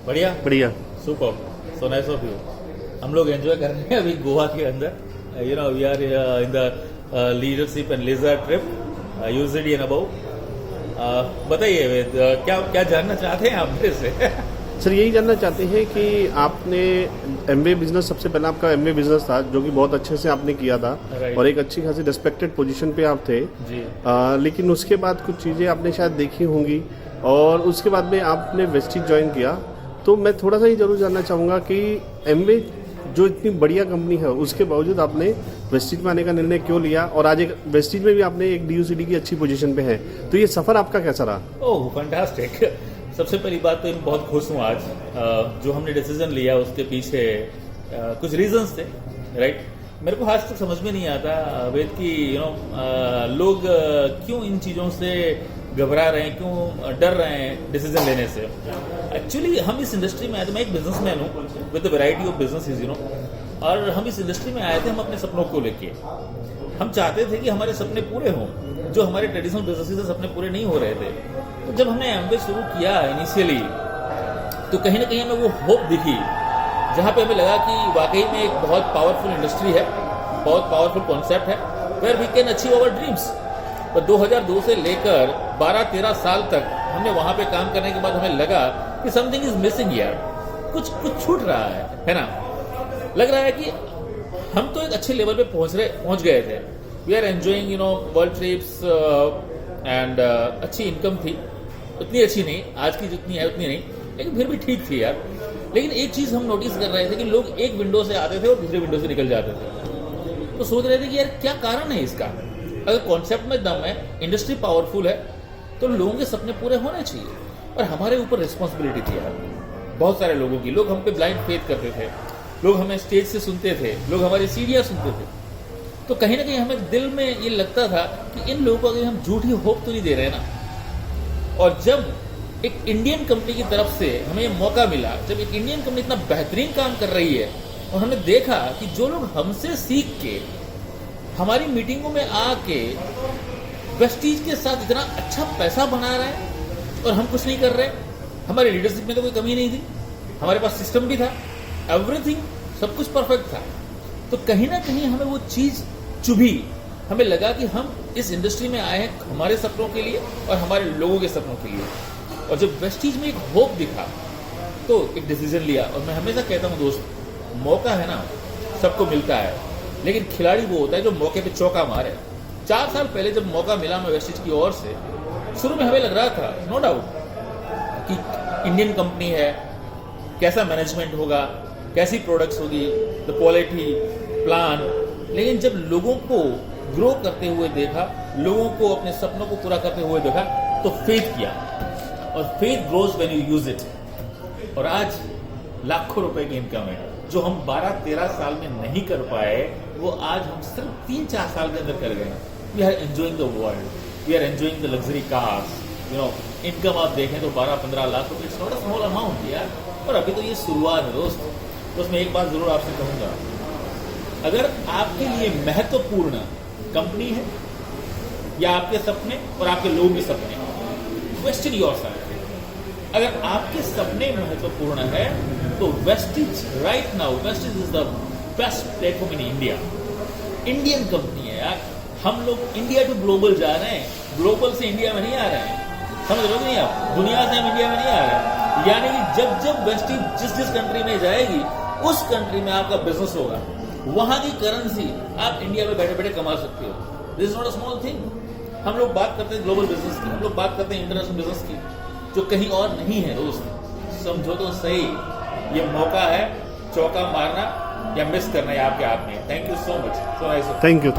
बढ़िया बढ़िया। Super so nice of you. हम लोग एंजॉय कर रहे हैं अभी गोवा के अंदर। You know we are in the leadership and leisure trip usually and about. बताइए वेद, क्या क्या जानना चाहते हैं आप मेरे से? सर यही जानना चाहते हैं कि आपने एमबीए बिजनेस, सबसे पहला आपका एमबीए बिजनेस था जो कि बहुत अच्छे से आपने किया था Right. और एक अच्छी खासी रिस्पेक्टेड पोजीशन पे आप थे जी। लेकिन उसके बाद कुछ चीज़ें आपने शायद देखी होंगी और उसके बाद में आपने वेस्टिज ज्वाइन किया। तो मैं थोड़ा सा ये जरूर जानना चाहूँगा कि एमबीए जो इतनी बढ़िया कंपनी है उसके बावजूद आपने वेस्टिज में आने का निर्णय क्यों लिया, और आज एक वेस्टिज में भी आपने एक डीयूसीडी की अच्छी पोजीशन पे है, तो ये सफ़र आपका कैसा रहा? Oh fantastic. सबसे पहली बात तो मैं बहुत खुश हूँ आज। जो हमने डिसीजन लिया उसके पीछे कुछ रीजंस थे, राइट। मेरे को आज तक समझ में नहीं आता वेद की लोग क्यों इन चीज़ों से घबरा रहे हैं, क्यों डर रहे हैं डिसीजन लेने से। एक्चुअली हम इस इंडस्ट्री में आए थे, मैं एक बिजनेसमैन हूँ विद वैरायटी ऑफ बिजनेसेस और हम इस इंडस्ट्री में आए थे हम अपने सपनों को लेके। हम चाहते थे कि हमारे सपने पूरे हों, जो हमारे ट्रेडिशनल बिजनेसेस से सपने पूरे नहीं हो रहे थे। तो जब हमने एमबीए शुरू किया इनिशियली, तो कहीं ना कहीं हमें वो होप दिखी जहाँ पे हमें लगा कि वाकई में एक बहुत पावरफुल इंडस्ट्री है, बहुत पावरफुल कॉन्सेप्ट है where we can achieve our dreams. पर 2002 से लेकर 12-13 साल तक हमने वहाँ पे काम करने के बाद हमें लगा कि समथिंग इज मिसिंग यार, कुछ छूट रहा है ना। लग रहा है कि हम तो एक अच्छे लेवल पे पहुंच गए थे। We are enjoying world trips and अच्छी इनकम थी, उतनी अच्छी नहीं आज की जितनी है उतनी नहीं, लेकिन फिर भी ठीक थी यार। लेकिन एक चीज हम नोटिस कर रहे थे कि लोग एक विंडो से आते थे और दूसरे विंडो से निकल जाते थे। तो सोच रहे थे कि यार क्या कारण है इसका। अगर कॉन्सेप्ट में दम है, इंडस्ट्री पावरफुल है, तो लोगों के सपने पूरे होने चाहिए। और हमारे ऊपर रिस्पॉन्सिबिलिटी थी यार बहुत सारे लोगों की। लोग हम पे ब्लाइंड फेथ करते थे, लोग हमें स्टेज से सुनते थे, लोग हमारी सीढ़ियां सुनते थे। तो कहीं ना कहीं हमें दिल में ये लगता था कि इन लोगों को अगर हम झूठी होप तो नहीं दे रहे ना। और जब एक इंडियन कंपनी की तरफ से हमें ये मौका मिला, जब एक इंडियन कंपनी इतना बेहतरीन काम कर रही है और हमने देखा कि जो लोग हमसे सीख के हमारी मीटिंगों में आके वेस्टीज के साथ इतना अच्छा पैसा बना रहे हैं और हम कुछ नहीं कर रहे। हमारी लीडरशिप में तो कोई कमी नहीं थी, हमारे पास सिस्टम भी था, एवरीथिंग सब कुछ परफेक्ट था। तो कहीं ना कहीं हमें वो चीज चुभी। हमें लगा कि हम इस इंडस्ट्री में आए हैं हमारे सपनों के लिए और हमारे लोगों के सपनों के लिए। और जब वेस्टीज में एक होप दिखा तो एक डिसीजन लिया। और मैं हमेशा कहता हूँ दोस्त, मौका है ना सबको मिलता है, लेकिन खिलाड़ी वो होता है जो मौके पे चौका मारे। 4 साल पहले जब मौका मिला हमें वेस्टीज की ओर से, शुरू में हमें लग रहा था नो डाउट कि इंडियन कंपनी है, कैसा मैनेजमेंट होगा, कैसी प्रोडक्ट्स होगी, द क्वालिटी प्लान। लेकिन जब लोगों को ग्रो करते हुए देखा, लोगों को अपने सपनों को पूरा करते हुए देखा, तो फेथ किया। और faith grows when you use it. और आज लाखों रुपए की इनकम है जो हम 12-13 साल में नहीं कर पाए, वो आज हम सिर्फ 3-4 साल के अंदर कर गए। We are enjoying the world, we are enjoying the luxury cars. Income आप देखें तो 12-15 लाख रुपए, it's not a small amount यार। और अभी तो ये शुरुआत है दोस्त। तो उसमें एक बात जरूर आपसे कहूंगा, अगर आपके लिए महत्वपूर्ण कंपनी है या आपके सपने और आपके लोगों के सपने, क्वेश्चन योरसेल्फ। अगर आपके सपने महत्वपूर्ण है तो Vestige right now, Vestige is the best platform in India. Indian company है यार। हम लोग इंडिया टू ग्लोबल जा रहे हैं, ग्लोबल से इंडिया में नहीं आ रहे हैं। समझ रहे हो नहीं आप? दुनिया से हम इंडिया में नहीं आ रहे हैं। यानी कि जब वेस्टीज जिस कंट्री में जाएगी उस कंट्री में आपका बिजनेस होगा, वहां की करेंसी आप इंडिया में बैठे बैठे कमा सकते हो। This is not a small thing. हम लोग बात करते हैं ग्लोबल बिजनेस की, हम लोग बात करते हैं इंटरनेशनल बिजनेस की, जो कहीं और नहीं है दोस्त। समझो तो सही, ये मौका है, चौका मारना या मिस करना है आपके हाथ में। Thank you so much. So nice. Thank you.